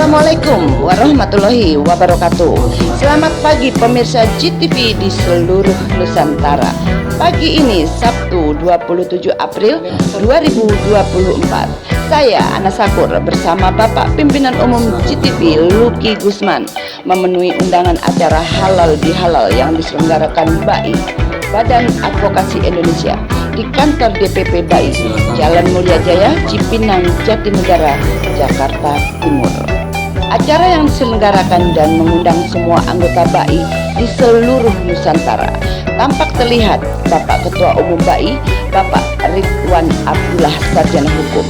Assalamualaikum warahmatullahi wabarakatuh. Selamat pagi pemirsa GTV di seluruh Nusantara. Pagi ini Sabtu 27 April 2024. Saya Ana Sakur bersama Bapak Pimpinan Umum GTV Lucky Gusman memenuhi undangan acara Halal Bihalal yang diselenggarakan BAI, Badan Advokasi Indonesia, di kantor DPP BAI, Jalan Mulia Jaya, Cipinang, Jatinegara, Jakarta Timur. Acara yang diselenggarakan dan mengundang semua anggota BAI di seluruh Nusantara. Tampak terlihat Bapak Ketua Umum BAI, Bapak Ridwan Abdullah Sarjana Hukum,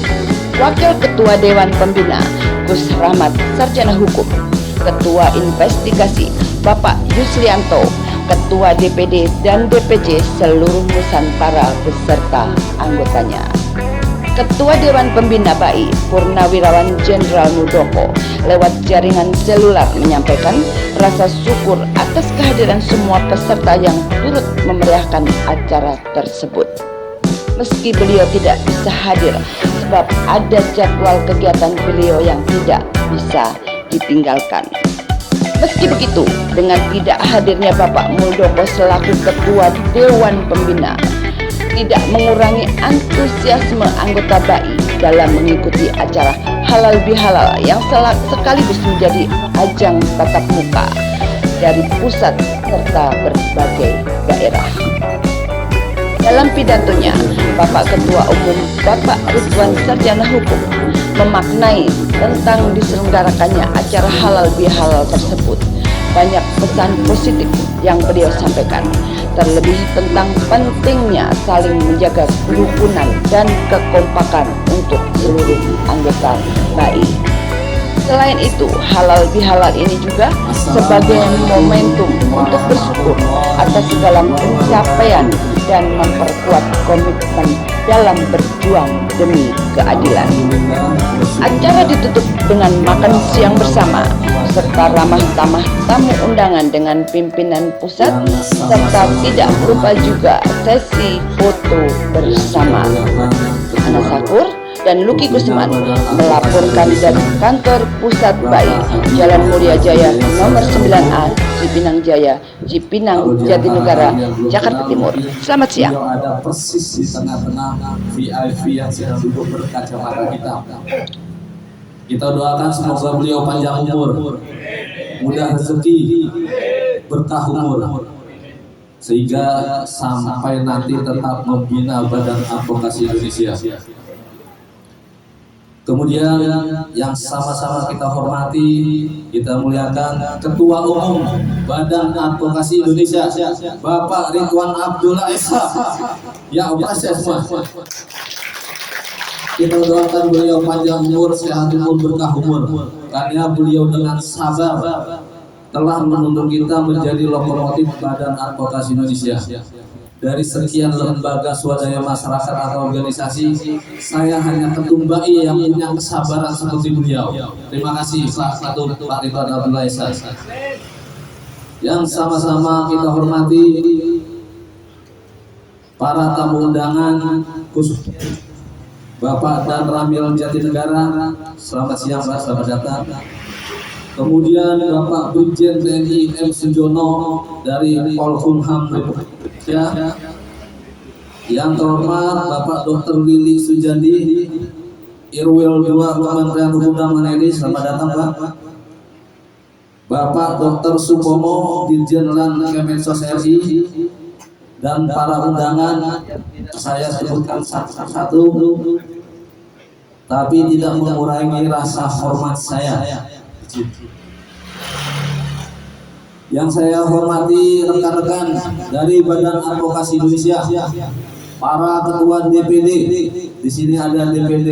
Wakil Ketua Dewan Pembina Gus Rahmat Sarjana Hukum, Ketua Investigasi Bapak Yusrianto, Ketua DPD dan DPJ seluruh Nusantara beserta anggotanya. Ketua Dewan Pembina BAI Purnawirawan Jenderal Muldoko lewat jaringan selular menyampaikan rasa syukur atas kehadiran semua peserta yang turut memeriahkan acara tersebut. Meski beliau tidak bisa hadir sebab ada jadwal kegiatan beliau yang tidak bisa ditinggalkan. Meski begitu, dengan tidak hadirnya Bapak Muldoko selaku Ketua Dewan Pembina tidak mengurangi antusiasme anggota BAI dalam mengikuti acara Halal Bihalal yang sekaligus menjadi ajang tatap muka dari pusat serta berbagai daerah. Dalam pidatonya, Bapak Ketua Umum Bapak Ridwan Sarjana Hukum memaknai tentang diselenggarakannya acara Halal Bihalal tersebut. Banyak pesan positif yang beliau sampaikan, terlebih tentang pentingnya saling menjaga kerukunan dan kekompakan untuk seluruh anggota BAI. Selain itu, Halal Bihalal ini juga sebagai momentum untuk bersyukur atas segala pencapaian dan memperkuat komitmen dalam berjuang demi keadilan. Acara ditutup dengan makan siang bersama serta ramah tamah tamu undangan dengan pimpinan pusat, serta tidak lupa juga sesi foto bersama. Ana Sakur dan Lucky Gusman melaporkan dari kantor pusat BAI, Jalan Mulia Jaya nomor 9A, Cipinang Jaya, Cipinang, Jatinegara, Jakarta Timur. Selamat siang. Ada persis di tengah-tengah VIP yang sedang duduk berkacamata hitam. Kita doakan semoga beliau panjang umur, mudah rezeki, berkah umur, sehingga sampai nanti tetap membina Badan Advokasi Indonesia. Kemudian yang sama-sama kita hormati, kita muliakan Ketua Umum Badan Advokasi Indonesia, Bapak Ridwan Abdullah Esa. Ya, operasi semua. Kita doakan beliau panjang umur, sehat umur, berkah umur, karena beliau dengan sabar telah menuntun kita menjadi lokomotif Badan Advokasi Indonesia. Dari sekian lembaga swadaya masyarakat atau organisasi, saya hanya ketum BAI yang punya kesabaran seperti beliau. Terima kasih Pak Ridwan Abdullah Esa. Yang sama-sama kita hormati para tamu undangan, khususnya Bapak Dan Ramil Jatinegara, selamat siang Pak, selamat datang. Kemudian Bapak Brigjen TNI M. Sujono dari Polhumham Indonesia. Yang terhormat Bapak Dr. Lili Sujandi, Irwil 2 Kementerian Hukum dan Manedi, selamat datang Pak. Bapak Dr. Supomo, Dirjen Lan Kemensos RI, dan para undangan saya sebutkan satu-satu, tapi tidak mengurangi rasa hormat saya. Yang saya hormati rekan-rekan dari Badan Advokasi Indonesia, para ketua DPD. Di sini ada DPD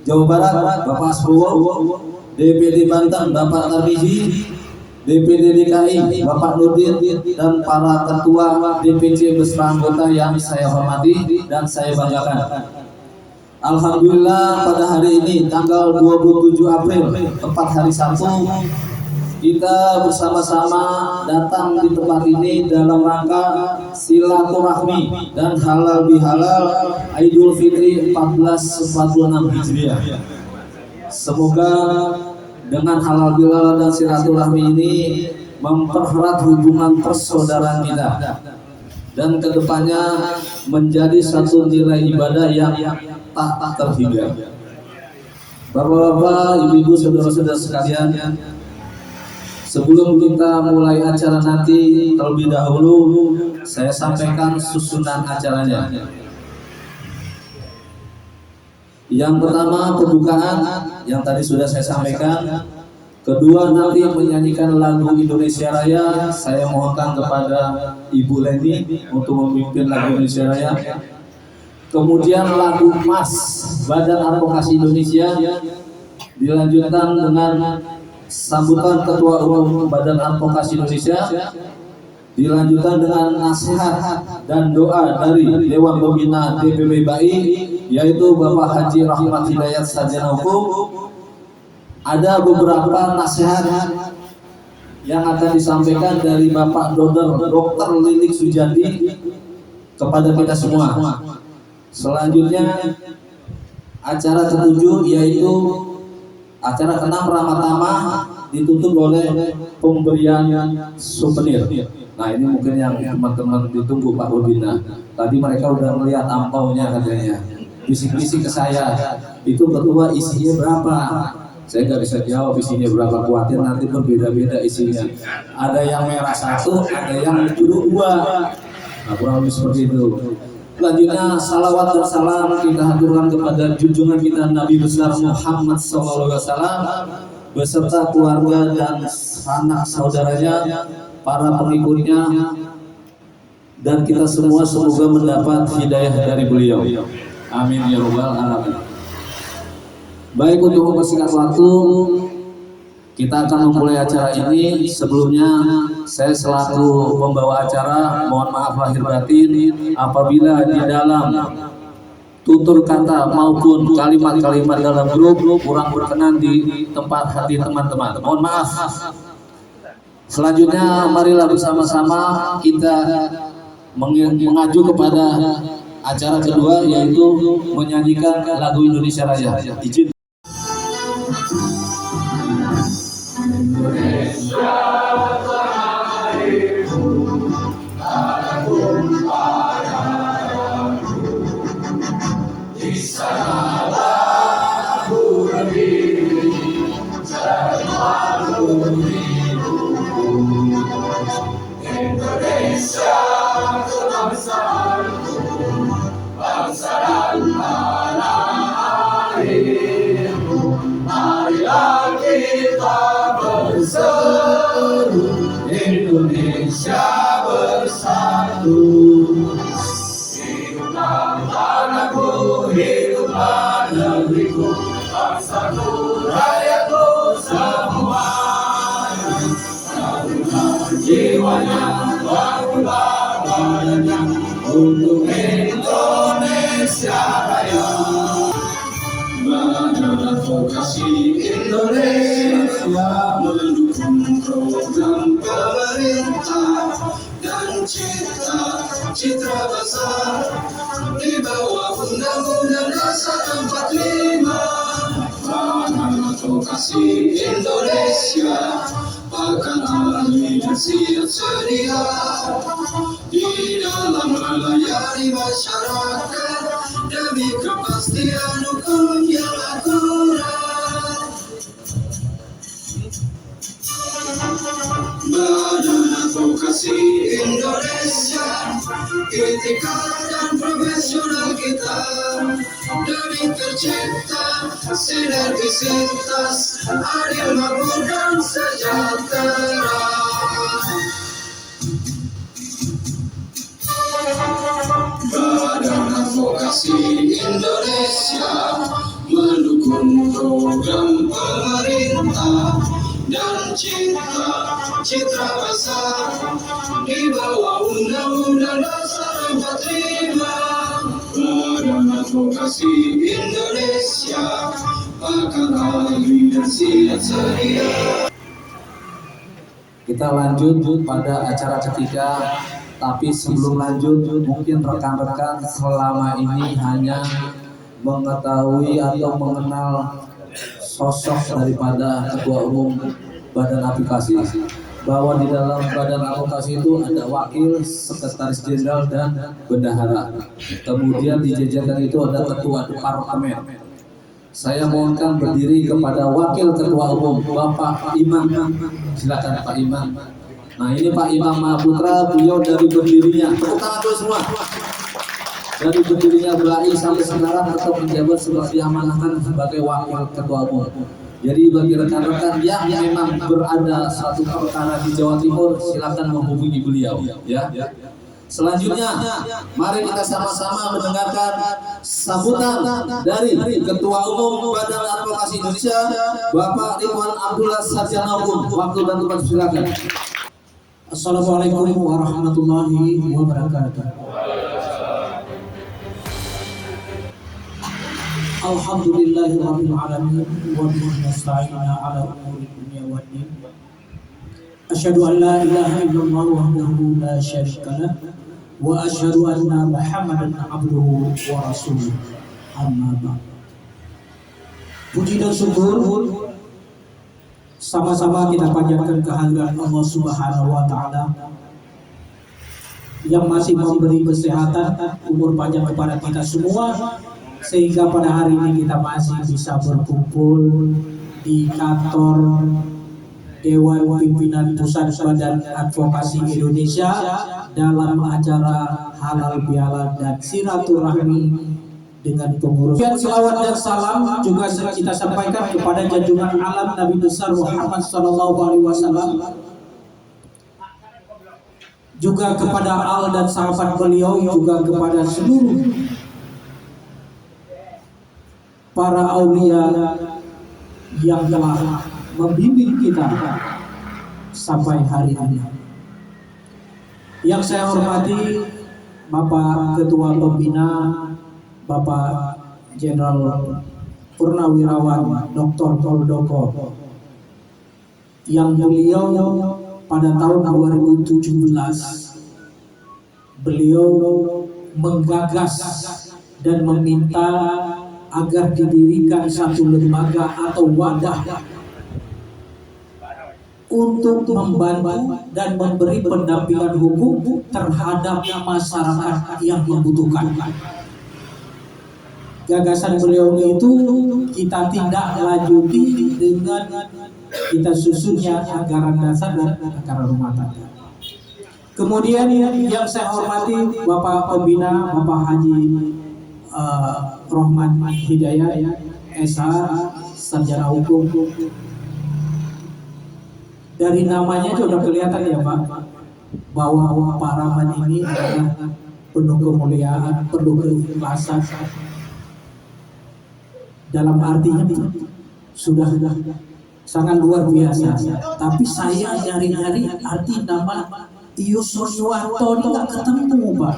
Jawa Barat Bapak Asbowo, DPD Banten Bapak Tarmizi, DPD DKI Bapak Nurdin, dan para ketua DPC beserta anggota yang saya hormati dan saya banggakan. Alhamdulillah pada hari ini tanggal 27 April, tepat hari Sabtu, kita bersama-sama datang di tempat ini dalam rangka silaturahmi dan halal bihalal Idul Fitri 1446 Hijriah. Semoga dengan halal bihalal dan silaturahmi ini mempererat hubungan persaudaraan kita dan kedepannya menjadi satu nilai ibadah yang tak terhingga. Bapak-bapak, ibu-ibu, saudara-saudara sekalian, sebelum kita mulai acara nanti, terlebih dahulu saya sampaikan susunan acaranya. Yang pertama pembukaan yang tadi sudah saya sampaikan. Kedua nanti menyanyikan lagu Indonesia Raya. Saya mohonkan kepada Ibu Leni untuk memimpin lagu Indonesia Raya. Kemudian lagu Mas Badan Advokasi Indonesia, dilanjutkan dengan sambutan Ketua Umum Badan Advokasi Indonesia, dilanjutkan dengan nasihat dan doa dari Dewan Pembina DPP BAI, yaitu Bapak Haji Rahmat Hidayat Sarjana Hukum. Ada beberapa nasihat yang akan disampaikan dari Bapak Dr. Lilik Sujandi kepada kita semua. Selanjutnya acara ketujuh yaitu acara ke-6 Ramadhan ditutup oleh pemberian souvenir. Nah ini mungkin yang teman-teman ditunggu Pak Bobina. Tadi mereka udah melihat ampaunya katanya. Bisik-bisik ke saya, itu ketua isinya berapa? Saya nggak bisa jawab isinya berapa, khawatir nanti berbeda-beda isinya. Ada yang merah satu, ada yang biru dua. Nah kurang lebih seperti itu. Selanjutnya salawat dan salam kita haturkan kepada junjungan kita Nabi besar Muhammad SAW beserta keluarga dan anak saudaranya, para pengikutnya, dan kita semua semoga mendapat hidayah dari beliau. Amin ya rabbal alamin. Baik, untuk mempersingkat waktu, kita akan memulai acara ini. Sebelumnya saya selaku pembawa acara mohon maaf lahir batin apabila di dalam tutur kata maupun kalimat-kalimat dalam grup kurang berkenan di tempat hati teman-teman. Mohon maaf. Selanjutnya marilah bersama-sama kita mengaju kepada acara kedua, yaitu menyanyikan lagu Indonesia Raya. Izin. Indonesia kebangsaanku, bangsa dan tanah airku. Marilah kita berseru, Indonesia bersatu. Hiduplah tanahku, hiduplah negeriku, bangsaku, rakyatku semuanya. Bangunlah jiwanya, bangunlah badannya untuk Indonesia Raya. Badan Advokasi Indonesia mendukung program pemerintah dan citra besar di bawah Undang-Undang Dasar 45. Badan Advokasi Indonesia akan ahli dan siap sedia di dalam melayani masyarakat demi kepastian hukum yang akurat. Badan Advokasi Indonesia, etika dan profesional kita demi tercipta sinergisitas adil, makmur dan sejahtera. Badan Advokasi Indonesia mendukung program pemerintah dan citra besar di bawah Undang-Undang Dasar 45. Badan Advokasi Indonesia akan ahli dan siap sedia. Kita lanjut pada acara ketiga, tapi sebelum lanjut mungkin rekan-rekan selama ini hanya mengetahui atau mengenal sosok daripada Ketua Umum Badan Aplikasi, bahwa di dalam Badan Advokasi itu ada wakil, sekretaris jenderal, dan bendahara. Kemudian di jajaran itu ada ketua departemen. Saya mohonkan berdiri kepada wakil ketua umum Bapak Imam. Silakan Pak Imam. Nah ini Pak Imam Mahaputra, beliau dari berdirinya. Tepuk tangan dulu semua. Dari berdirinya BLAI sampai sekarang tetap menjabat sebagai amanahkan sebagai wakil ketua umum. Jadi bagi rekan-rekan yang memang berada suatu perkara di Jawa Timur, silakan menghubungi beliau. Ya. Selanjutnya, mari kita sama-sama mendengarkan sambutan dari Ketua Umum Badan Advokasi Indonesia, Bapak Ridwan Abdullah Sarjana Hukum. Waktu dan tempat silakan. Assalamualaikum warahmatullahi wabarakatuh. Alhamdulillahirabbil alamin wa bihi nasta'inu ala umuri dunya waddin. Asyhadu an la ilaha illallah wahdahu la syarika lah wa asyhadu anna Muhammadan abduhu wa rasuluh. Amma ba'd. Puji dan syukur sama-sama kita panjatkan kehadiran Allah Subhanahu wa taala yang masih memberi kesehatan, umur panjang kepada kita semua, sehingga pada hari ini kita masih bisa berkumpul di kantor Dewan Pimpinan Pusat Badan Advokasi Indonesia dalam acara halal bihalal dan silaturahmi dengan pengurus. Selawat dan salam juga kita sampaikan kepada junjungan alam Nabi besar Muhammad SAW, juga kepada al dan sahabat beliau, juga kepada seluruh para aulia yang telah membimbing kita sampai hari ini. Yang saya hormati Bapak Ketua Pembina, Bapak Jenderal Purnawirawan Dr. Muldoko, yang beliau pada tahun 2017 beliau menggagas dan meminta agar didirikan satu lembaga atau wadah untuk membantu dan memberi pendampingan hukum terhadap masyarakat yang membutuhkan. Gagasan beliau itu kita tindak lanjuti dengan kita susunnya anggaran dasar dan anggaran rumah tangga. Kemudian yang saya hormati Bapak Pembina, Bapak Haji Rohman Hidayat, SH, Sarjana Hukum. Dari namanya sudah kelihatan ya Pak, bahwa Pak Rahman ini adalah penuh kemuliaan, penuh keikhlasan. Dalam artinya sudah sangat luar biasa. Tapi saya nyari-nyari arti nama Yuswanto ini nggak ketemu Pak.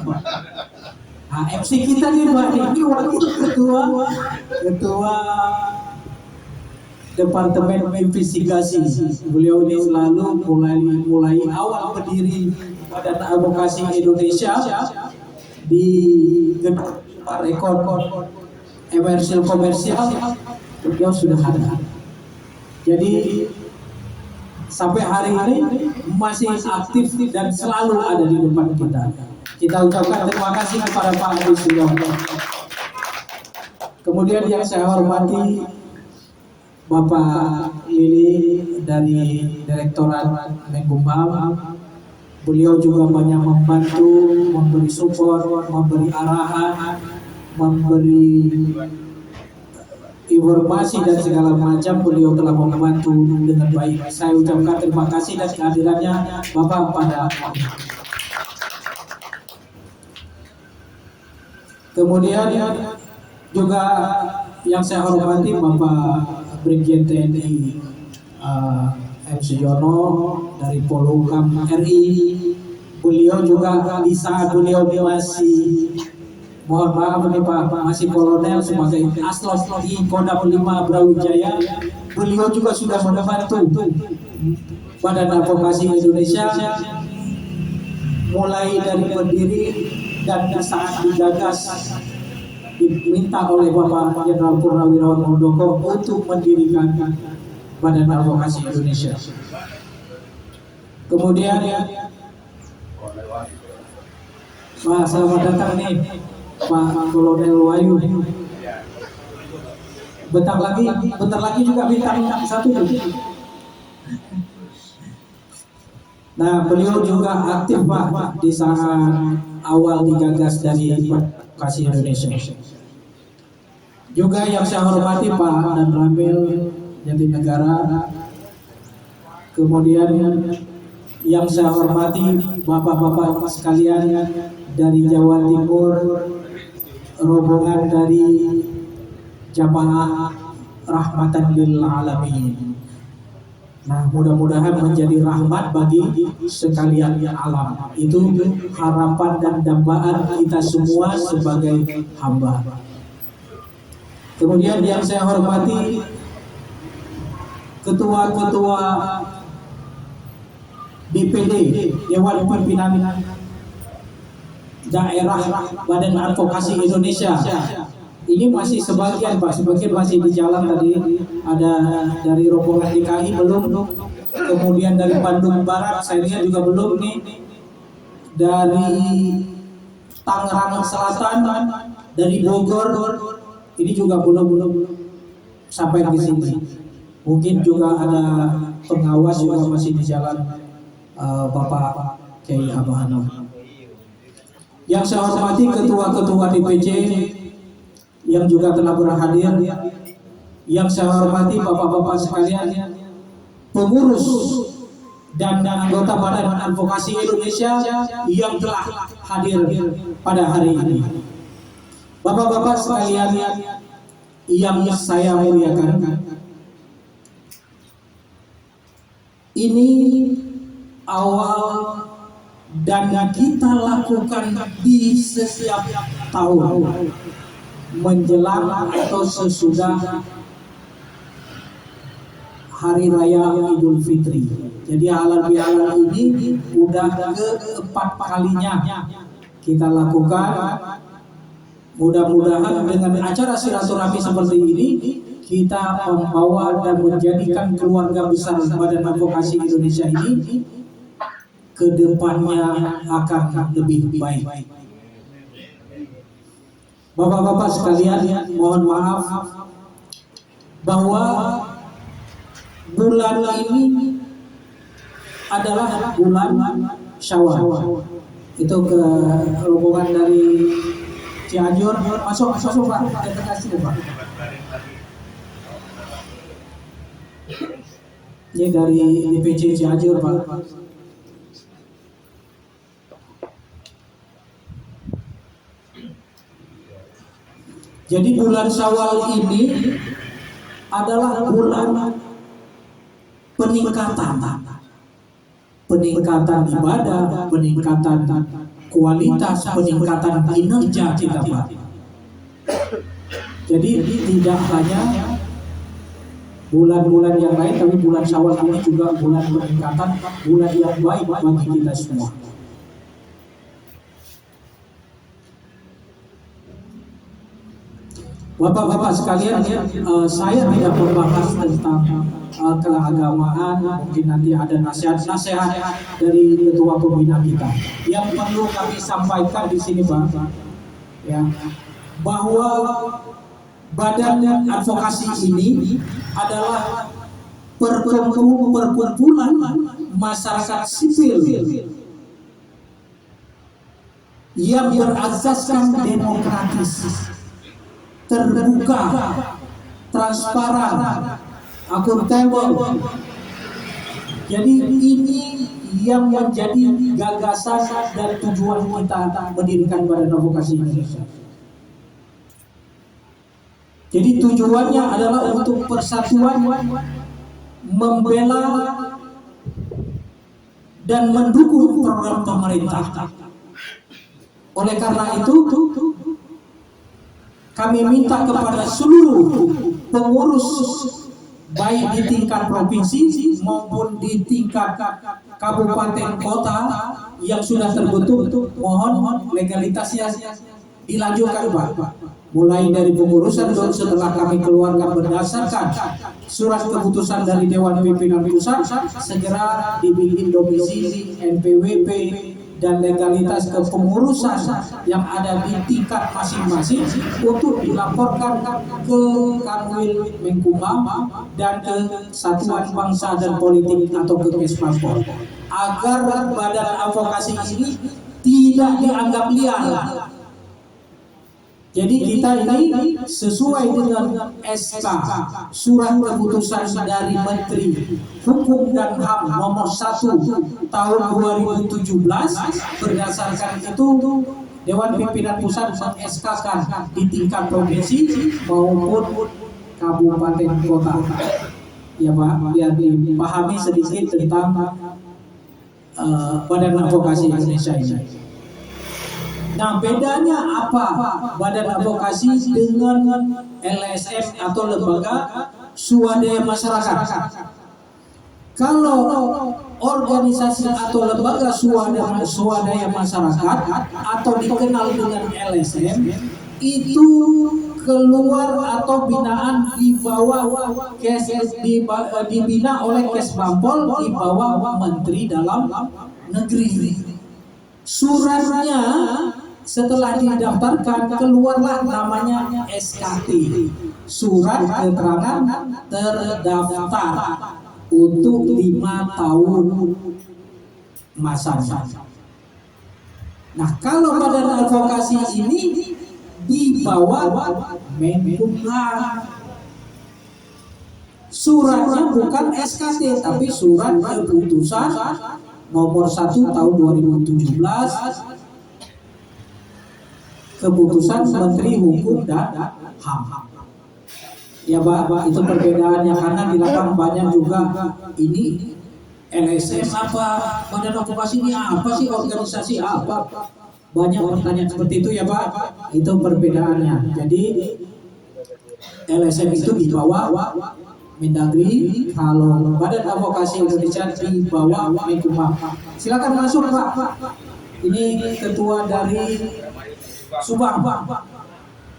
Nah, MC kita nih Pak, ini wakil ketua Departemen Investigasi. Beliau ini selalu mulai awal berdiri Badan Advokasi Indonesia di rekor komersial, beliau sudah ada. Jadi sampai hari ini masih aktif dan selalu ada di depan kita. Kita ucapkan terima kasih kepada Pak Adi Suyono. Kemudian yang saya hormati Bapak Lili dari Direktorat Menkumham. Beliau juga banyak membantu, memberi support, memberi arahan, memberi informasi dan segala macam. Beliau telah membantu dengan baik. Saya ucapkan terima kasih dan kehadirannya Bapak pada. Kemudian juga yang saya hormati Bapak Brigjen TNI M. Sujono dari Polhukam RI. Beliau juga di saat beliau masih, mohon maaf nih Pak, masih kolonel sebagai Aslop di Kodam 5 Brawijaya. Beliau juga sudah membantu Badan Advokasi Indonesia mulai dari berdiri dan saat digagas diminta oleh Bapak Jenderal Purnawirawan Muldoko untuk mendirikan Badan Advokasi Indonesia. Kemudian Pak, selamat datang nih Pak Kolonel Wahyu. Bentar lagi juga bintang 1. Nah, beliau juga aktif Pak di saat awal digagas dari Advokasi Indonesia. Juga yang saya hormati Pak Dan Ramil Jatinegara. Kemudian yang saya hormati Bapak-bapak sekalian dari Jawa Timur, rombongan dari Jamaah Rahmatan lil Alamin. Nah, mudah-mudahan menjadi rahmat bagi sekalian alam. Itu harapan dan dambaan kita semua sebagai hamba. Kemudian yang saya hormati ketua-ketua DPD Dewan Pimpinan Daerah Badan Advokasi Indonesia. Ini masih sebagian Pak, sebagian masih di jalan tadi. Ada dari rombongan DKI belum, kemudian dari Bandung Barat saya lihat juga belum nih. Dari Tangerang Selatan, dari Bogor ini juga belum sampai di sini. Mungkin juga ada pengawas juga masih di jalan, Bapak Kiai Abah Hanum. Yang saya hormati ketua-ketua DPC yang juga telah berhadir, yang saya hormati bapak-bapak sekalian, pengurus dan anggota Badan Advokasi Indonesia yang telah hadir pada hari ini. Bapak-bapak sekalian yang saya muliakan, ini awal dan kita lakukan di setiap tahun menjelang atau sesudah Hari Raya Idul Fitri. Jadi halal bihalal ini udah keempat kalinya kita lakukan. Mudah-mudahan dengan acara silaturahmi seperti ini kita membawa dan menjadikan keluarga besar Badan Advokasi Indonesia ini ke depannya akan lebih baik. Bapak-bapak sekalian, mohon maaf bahwa bulan ini adalah bulan Syawal. Itu ke rombongan dari Cianjur, masuk Pak, terima kasih Pak. Ini dari DPC Cianjur Pak. Jadi bulan Syawal ini adalah bulan peningkatan ibadah, peningkatan kualitas, peningkatan kinerja kita Pak. Jadi tidak hanya bulan-bulan yang lain, tapi bulan Syawal ini juga bulan peningkatan, bulan yang baik bagi kita semua. Bapak-bapak sekalian, saya tidak membahas tentang keagamaan, mungkin nanti ada nasihat-nasihat dari ketua pembina kita. Yang perlu kami sampaikan di sini Pak, ya, bahwa Badan Advokasi ini adalah perkumpulan masyarakat sipil yang berasaskan demokratis, terbuka, transparan, akuntabel. Jadi ini yang menjadi gagasan dan tujuan kita mendirikan Badan Advokasi Indonesia. Jadi tujuannya adalah untuk persatuan, membela dan mendukung program pemerintah. Oleh karena itu, kami minta kepada seluruh pengurus baik di tingkat provinsi maupun di tingkat kabupaten kota yang sudah terbentuk, mohon legalitasnya dilanjutkan Pak, mulai dari pengurusan setelah kami keluarkan berdasarkan surat keputusan dari Dewan Pimpinan Pusat, segera dibikin domisili NPWP dan legalitas kepengurusan yang ada di tingkat masing-masing untuk dilaporkan ke Kanwil Menkumham dan ke Satuan Bangsa dan Politik atau ke Kesbangpol, agar badan advokasi ini tidak dianggap liar. Jadi kita ini sesuai dengan SK surat keputusan dari Menteri Hukum dan HAM nomor 1 tahun 2017. Berdasarkan itu Dewan Pimpinan Pusat meng-SK-kan di tingkat provinsi maupun kabupaten kota. Ya Pak, biar dipahami sedikit tentang Badan Advokasi Indonesia ini. Nah, bedanya apa Badan Advokasi dengan LSM atau lembaga swadaya masyarakat? Kalau organisasi atau lembaga swadaya masyarakat atau dikenal dengan LSM itu keluar atau binaan di bawah dibina oleh Kesbangpol di bawah Menteri Dalam Negeri. Suratnya setelah didaftarkan keluarlah namanya SKT, surat keterangan terdaftar untuk 5 tahun masanya. Nah, kalau Badan Advokasi ini di bawah Menkumham, suratnya bukan SKT tapi surat keputusan nomor 1 tahun 2017, keputusan Menteri Hukum dan HAM. Ya Pak, itu perbedaannya, karena di lapangan banyak juga ini LSM apa, Badan Advokasi ini apa sih, organisasi apa? Banyak pertanyaan seperti itu ya Pak. Itu perbedaannya. Jadi LSM itu di bawah Mendagri, kalau Badan Advokasi Indonesia di bawah Menkumham. Silakan masuk Pak. Ini ketua dari Subang,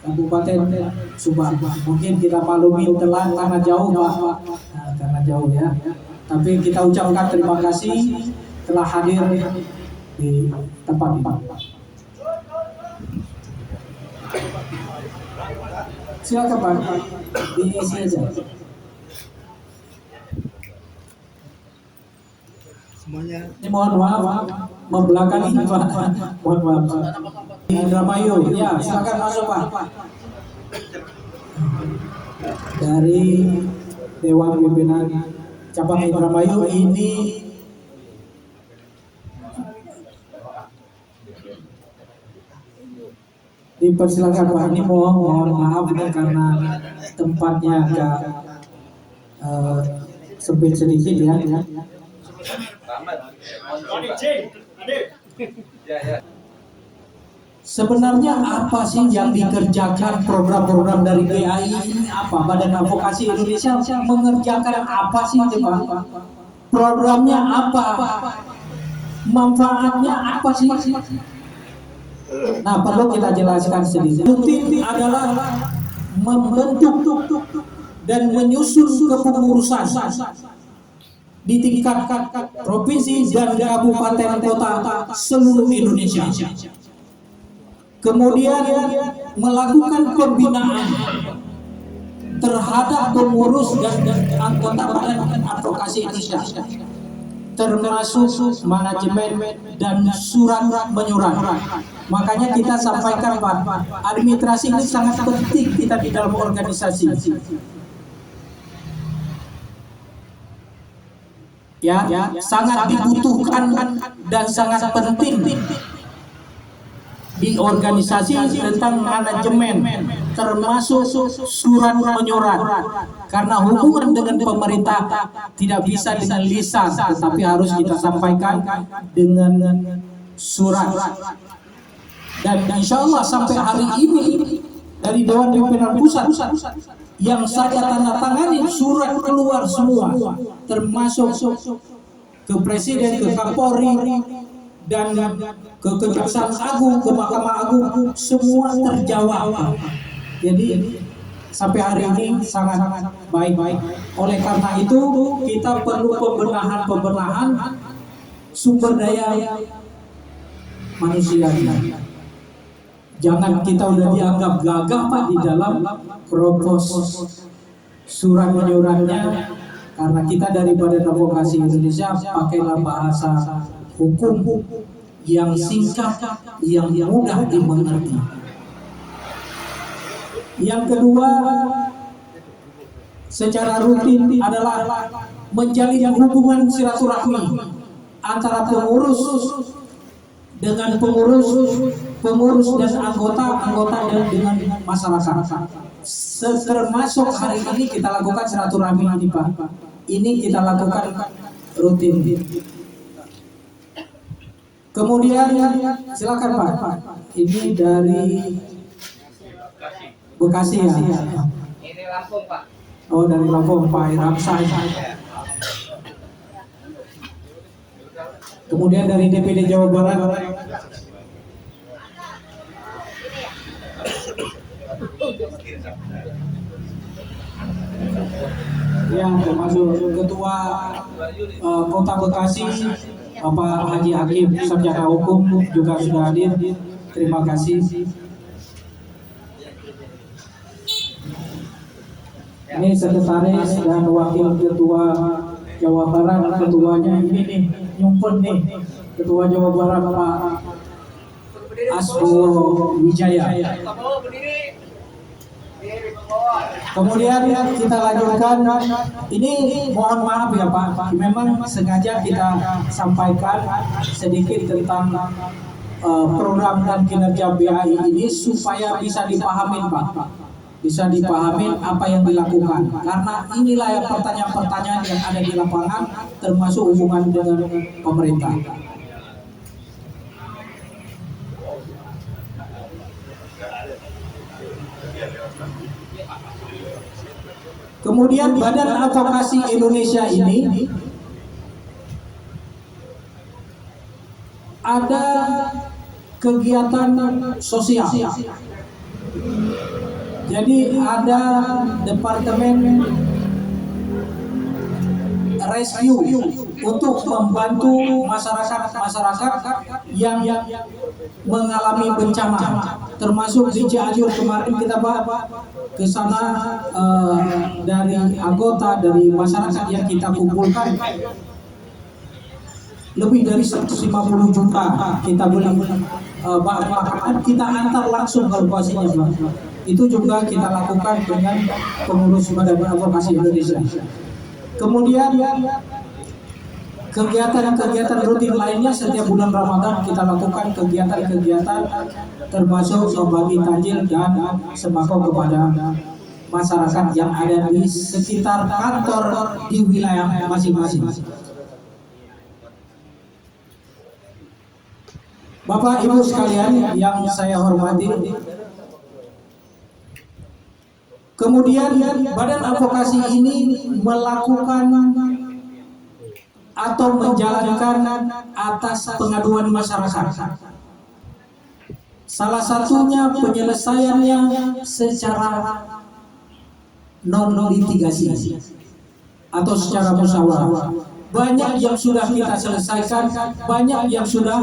Kabupaten Subang. Mungkin kita maklumi telat karena jauh Pak, nah, karena jauh ya. Tapi kita ucapkan terima kasih telah hadir di tempat ini. Silakan Pak, diisi aja. Ini mohon maaf membelakangi Pak, mohon maaf. Indramayu, ya silakan masuk Pak. Dari Dewan Pimpinan Cabang Indramayu ini dipersilakan Pak. Ini mohon maaf ya, karena tempatnya agak sempit sedikit ya. Sebenarnya apa sih yang dikerjakan program-program dari BAI ini apa? Badan Advokasi Indonesia mengerjakan apa sih Pak? Programnya apa? Manfaatnya apa sih? Nah, perlu kita jelaskan sedikit. Rutin adalah membentuk dan menyusun kepengurusan di tingkat provinsi dan kabupaten kota seluruh Indonesia. Kemudian melakukan pembinaan terhadap pengurus dan anggota Badan Advokasi Indonesia, termasuk manajemen dan surat menyurat. Makanya kita sampaikan Pak, administrasi ini sangat penting kita di dalam organisasi. Ya, sangat dibutuhkan dan sangat penting di organisasi tentang manajemen, termasuk surat menyurat. Karena hubungan dengan pemerintah tidak bisa dengan lisan, tetapi harus kita sampaikan dengan surat. Dan insya Allah sampai hari ini dari Dewan Pimpinan Pusat yang saya tanda tangani surat keluar semua, termasuk ke Presiden, ke Kapolri, dan ke Kejaksaan Agung, ke Mahkamah Agung, semua terjawab. Jadi sampai hari ini sangat baik-baik. Oleh karena itu kita perlu pembenahan sumber daya manusia. Jangan kita udah dianggap gagah Pak di dalam propos surat menyuratnya, karena kita dari Badan Advokasi Indonesia pakailah bahasa hukum yang singkat, yang mudah dimengerti. Yang kedua, secara rutin adalah menjalin hubungan silaturahmi antara pengurus dengan pengurus dan anggota dan dengan masyarakat. Termasuk hari ini kita lakukan silaturahmi ini Pak. Ini kita lakukan rutin. Kemudian silakan Pak. Ini dari Bekasi ya. Ini Lampung Pak. Oh dari Lampung Pak Ramsay. Kemudian dari DPD Jawa Barat. Yang termasuk Ketua Kota Bekasi Bapak Haji Hakim Sarjana Hukum juga sudah hadir. Terima kasih. Ini sekretaris dan wakil ketua Jawa Barat, ketuanya ini nih nyumpun nih, ketua Jawa Barat Pak Asbo Wijaya. Kemudian kita lanjutkan, ini mohon maaf ya Pak, memang sengaja kita sampaikan sedikit tentang program dan kinerja BAI ini supaya bisa dipahami Pak, bisa dipahami apa yang dilakukan, karena inilah yang pertanyaan-pertanyaan yang ada di lapangan termasuk hubungan dengan pemerintah. Kemudian Badan Advokasi Indonesia ini ada kegiatan sosial. Jadi ada departemen rescue untuk membantu masyarakat yang mengalami bencana, termasuk di Cianjur kemarin kita ke sana dari anggota dari masyarakat yang kita kumpulkan lebih dari 150 juta kita beli bahan makanan, kita antar langsung ke lokasinya Pak. Itu juga kita lakukan dengan pengurus Badan Advokasi Indonesia. Kemudian kegiatan rutin lainnya setiap bulan Ramadan kita lakukan kegiatan termasuk berbagi takjil dan sembako kepada masyarakat yang ada di sekitar kantor di wilayah masing-masing. Bapak Ibu sekalian yang saya hormati, kemudian Badan Advokasi ini melakukan atau menjalankan atas pengaduan masyarakat. Salah satunya penyelesaiannya secara non-litigasi atau secara musyawarah. Banyak yang sudah kita selesaikan, banyak yang sudah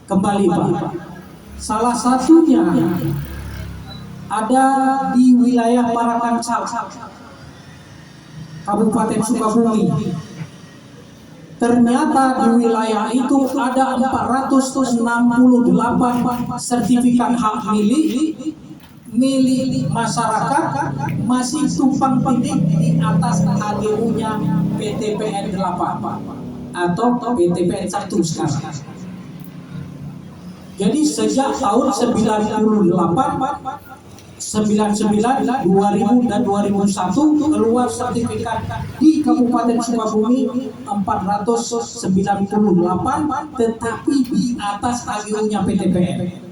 kembali Pak. Salah satunya ada di wilayah Parakansal, Kabupaten Sukabumi. Ternyata di wilayah itu ada 468 sertifikat hak milik masyarakat masih tumpang tindih di atas HGU-nya PTPN 8 atau PTPN 1 sekarang. Jadi sejak tahun 98, 99, 2000 dan 2001 keluar sertifikat di Kabupaten Sukabumi 498, tetapi di atas HGU-nya PTPN.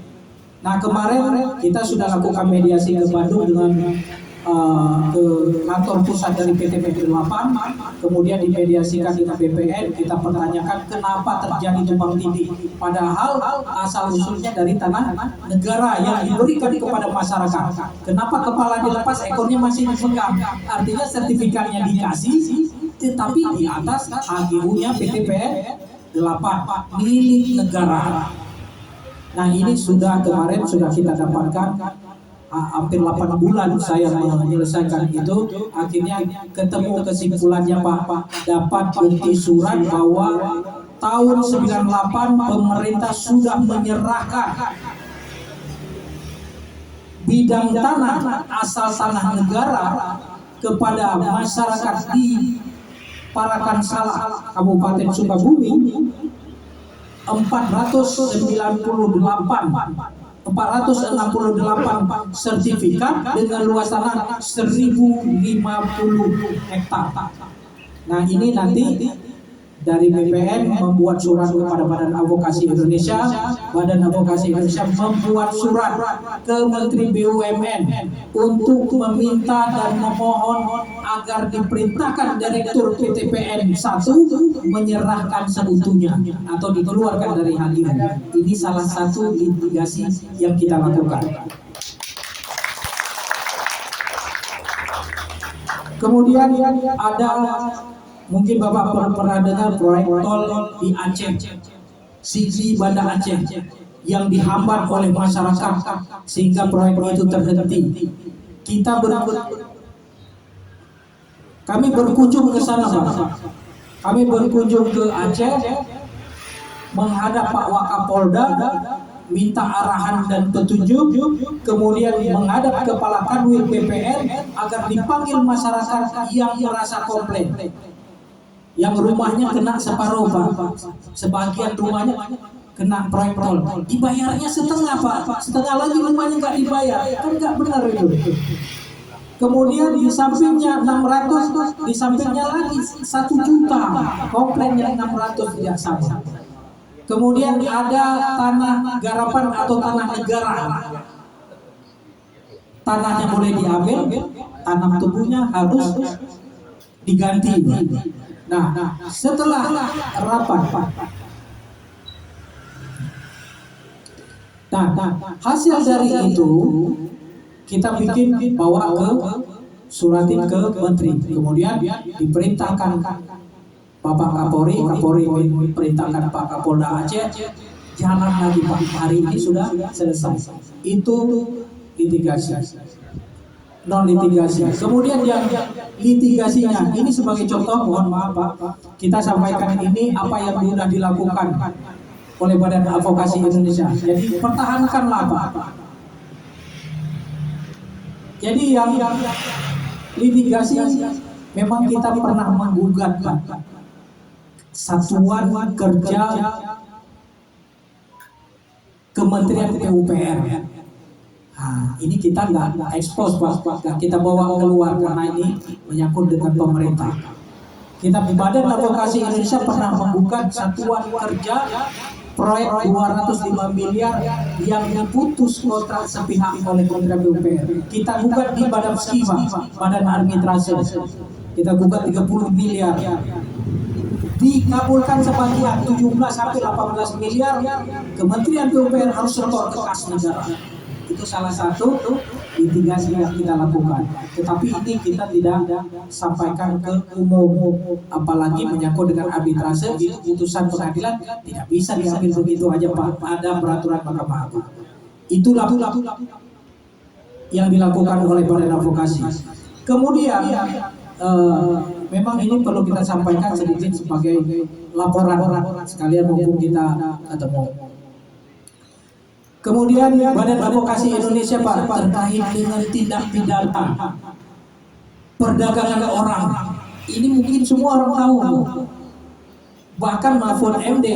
Nah kemarin kita sudah lakukan mediasi ke Bandung dengan ke kantor pusat dari PT PP 8, kemudian dimediasikan dengan BPN. Kita pertanyakan kenapa terjadi tumpang tindih, padahal asal usulnya dari tanah negara yang diberikan kepada masyarakat. Kenapa kepala dilepas, ekornya masih dipegang? Artinya sertifikatnya dikasih, tetapi di atas HGU-nya PT PN 8 milik negara. Nah, ini kemarin sudah kita dapatkan hampir 8 bulan saya menyelesaikan itu. Akhirnya ketemu kesimpulannya Pak, dapat bukti surat bahwa tahun 98 pemerintah sudah menyerahkan bidang tanah asal tanah negara kepada masyarakat di Parakan Salah, Kabupaten Sukabumi, 468 sertifikat dengan luas tanah 1050 hektar. Nah, ini nanti dari BPN membuat surat kepada Badan Advokasi Indonesia. Badan Advokasi Indonesia membuat surat ke Menteri BUMN untuk meminta dan memohon agar diperintahkan Direktur PT PN 1 menyerahkan seutuhnya atau dikeluarkan dari HGU. Ini salah satu litigasi yang kita lakukan. Kemudian ada, mungkin Bapak pernah dengar proyek tol di Aceh, Sigi Banda Aceh, yang dihambat oleh masyarakat sehingga proyek itu terhenti. Kami berkunjung ke sana, Pak. Kami berkunjung ke Aceh, menghadap Pak Wakapolda, minta arahan dan petunjuk, kemudian menghadap Kepala Kanwil BPN agar dipanggil masyarakat yang merasa komplain, yang rumahnya kena separuh, Pak. Sebagian rumahnya kena proyek tol, dibayarnya setengah, Pak. Setengah lagi rumahnya nggak dibayar, kan nggak benar itu. Kemudian di sampingnya 600, di sampingnya lagi 1 juta, komplainnya 600 tidak sama. Kemudian ada tanah garapan atau tanah negara, tanahnya boleh diambil, tanam tubuhnya harus diganti. Nah, setelah rapat, hasil dari itu kita bikin bawa ke suratin ke menteri, kemudian diperintahkan Bapak Kapolri perintahkan Pak Kapolda Aceh, jalan lagi Pak, hari ini sudah selesai. Itu litigasi, non litigasi. Kemudian yang litigasinya ini sebagai contoh, mohon maaf Pak, kita sampaikan ini apa yang sudah dilakukan oleh Badan Advokasi Indonesia. Jadi pertahankanlah Pak. Jadi yang litigasi memang kita pernah menggugat Pak, Satuan Kerja Kementerian PUPR. Nah, ini kita nggak ekspos Pak, kita bawa keluar karena ini menyangkut dengan pemerintah. Kita Badan Advokasi Indonesia pernah menggugat Satuan Kerja proyek 205 miliar yang diputus kontrak sepihak oleh Kementerian PUPR. Kita gugat di Badan Skiva, Badan Arbitrase. Kita gugat 30 miliar. Dikabulkan sebagian 17 sampai 18 miliar, Kementerian PUPR harus setor ke kas negara. Itu salah satu litigasi yang kita lakukan. Tetapi ini kita tidak sampaikan ke umum, apalagi menyangkut dengan arbitrase. Itu putusan pengadilan tidak bisa diambil begitu aja Pak. Ada peraturan Mahkamah Agung. Itulah yang dilakukan oleh Badan Advokasi. Kemudian memang ini perlu kita sampaikan sedikit sebagai laporan sekalian mumpung kita ketemu. Kemudian Badan Advokasi Indonesia Pak terkait dengan tindak pidana perdagangan orang. Ini mungkin semua orang tahu. Bahkan Mahfud MD,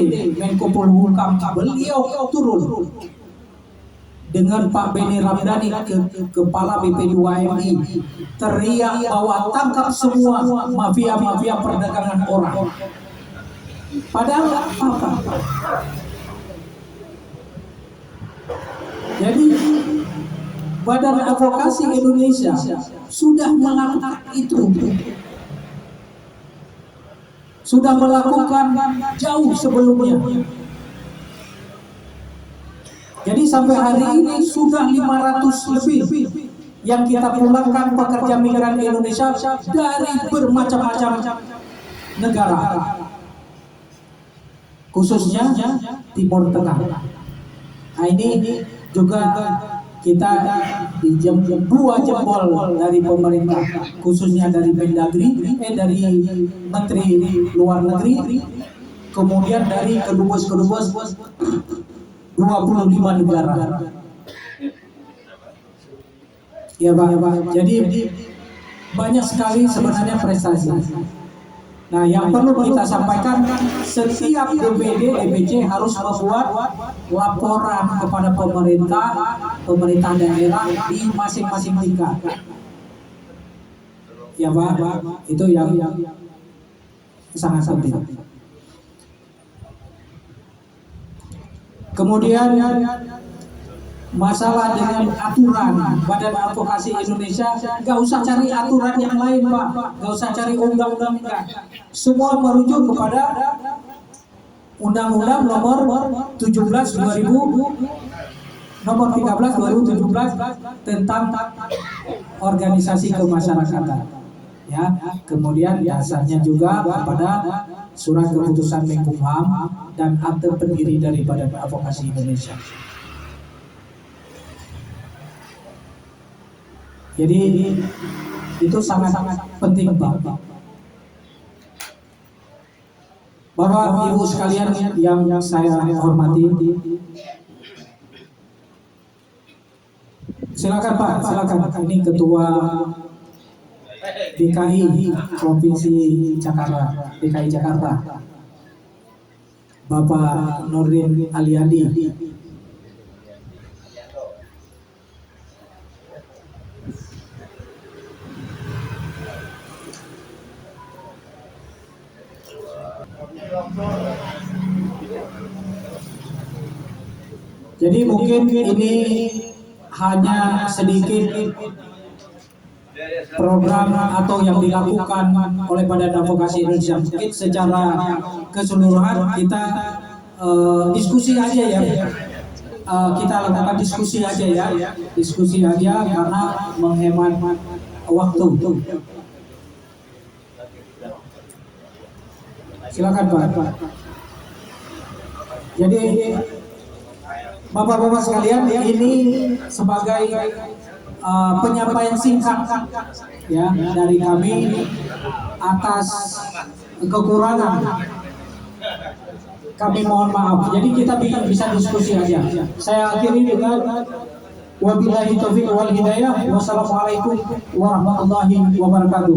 Menko Polhukam, beliau turun dengan Pak Beni Ramdhani, Kepala BP2MI, teriak bahwa tangkap semua mafia-mafia perdagangan orang. Padahal apa? Jadi Badan Advokasi Indonesia sudah melakukan itu, sudah melakukan jauh sebelumnya. Jadi sampai hari ini sudah 500 lebih yang kita pulangkan pekerja migran Indonesia dari bermacam-macam negara, khususnya Timur Tengah. Nah ini juga kita pinjam 2 jempol dari pemerintah, khususnya dari Mendagri, dari Menteri Luar Negeri, kemudian dari kedubes 25 negara. Ya Pak, jadi banyak sekali sebenarnya prestasi. Nah, yang perlu kita sampaikan, setiap DPD, DPC harus membuat laporan kepada pemerintah daerah di masing-masing tingkat. Ya Pak, itu yang sangat penting. Kemudian masalah dengan aturan, Badan Advokasi Indonesia nggak usah cari aturan yang lain Pak, nggak usah cari undang-undang, enggak. Semua merujuk kepada Undang-Undang nomor 13 2017 tentang organisasi kemasyarakatan. Ya, kemudian dasarnya juga pada surat keputusan Menkumham dan akte pendiri dari Badan Advokasi Indonesia. Jadi itu sangat-sangat penting Pak. Bapak Ibu sekalian yang saya hormati, silakan Pak, silakan. Ini Ketua DKI Provinsi DKI Jakarta, Bapak Nurdin Aliandi. Jadi mungkin ini hanya sedikit program atau yang dilakukan oleh Badan Advokasi Indonesia. Mungkin secara keseluruhan kita diskusi aja ya. Kita lakukan diskusi aja ya. Diskusi aja karena menghemat waktu. Silakan Pak. Jadi Bapak-bapak sekalian, ini sebagai penyampaian singkat ya dari kami atas kekurangan. Kami mohon maaf. Jadi kita bisa diskusi aja. Saya akhiri dengan wabillahi taufiq wal hidayah. Wassalamualaikum warahmatullahi wabarakatuh.